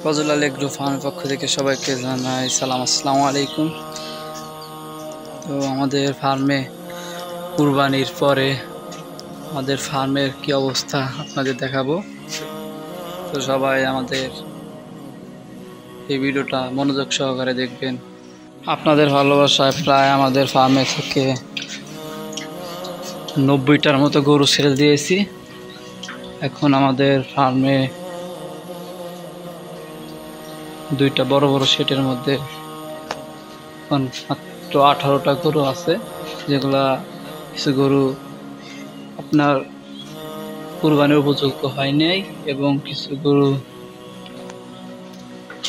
ফজলাল agro ফার্মের পক্ষ থেকে সবাইকে জানাই সালাম, আসসালামু আলাইকুম। তো আমাদের ফার্মে কুরবানির পরে আমাদের ফার্মের কি অবস্থা আপনাদের দেখাবো। তো সবাই আমাদের এই ভিডিওটা মনোযোগ সহকারে দেখবেন। আপনাদের ভালোবাসায় প্রায় আমাদের ফার্মে থেকে 90টার মতো গরু ছেড়ে দিয়েছি। এখন আমাদের ফার্মে দুইটা বড় বড় শেডের মধ্যে মাত্র 18টা গরু আছে, যেগুলা কিছু গরু আপনার কুরবানির উপযুক্ত হয় নাই এবং কিছু গরু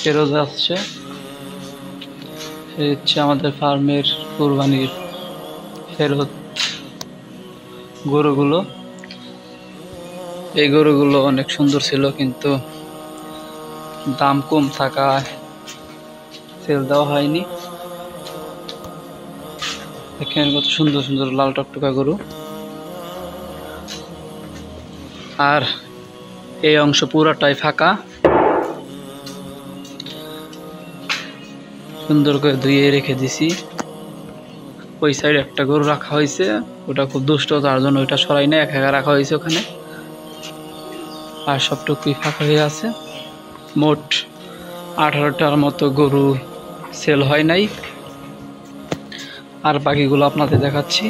ফেরত যাচ্ছে। এই হচ্ছে আমাদের ফার্মের কুরবানির ফেরত গরুগুলো। এই গরুগুলো অনেক সুন্দর ছিল, কিন্তু দাম কম থাকায় সেল দেওয়া হয়নি। দেখেন কত সুন্দর সুন্দর লাল টকটকা গরু। আর এই অংশ পুরাটাই ফাঁকা, সুন্দর করে ধুয়ে রেখে দিছি। ওই সাইড একটা গরু রাখা হয়েছে, ওটা খুব দুষ্ট, তার জন্য ওইটা সরাই না, একা রাখা হয়েছে ওখানে। আর সবটুকুই ফাঁকা হয়ে আছে। মোট 18টার মতো গরু সেল হয় নাই। আর বাকিগুলো আপনাদের দেখাচ্ছি।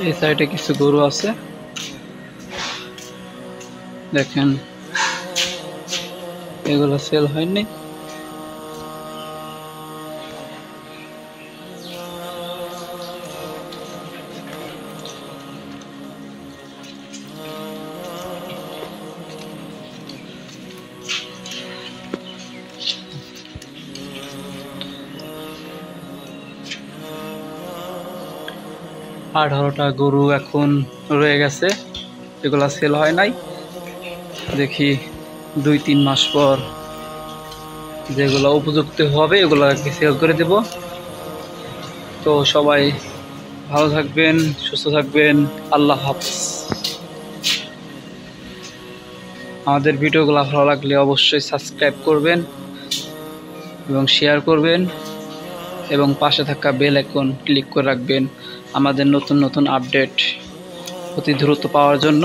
এই সাইডে কিছু গরু আছে, দেখেন এগুলো সেল হয়নি। আর 18টা গরু এখন রয়ে গেছে, এগুলা সেল হয় নাই। দেখি 2-3 মাস পর যেগুলো উপযুক্ত হবে এগুলোকে সেল করে দেব। তো সবাই ভালো থাকবেন, সুস্থ থাকবেন, আল্লাহ হাফেজ। আমাদের ভিডিওগুলো ভালো লাগলে অবশ্যই সাবস্ক্রাইব করবেন এবং শেয়ার করবেন এবং পাশে থাকা বেল আইকন ক্লিক করে রাখবেন আমাদের নতুন নতুন আপডেট অতি দ্রুত পাওয়ার জন্য।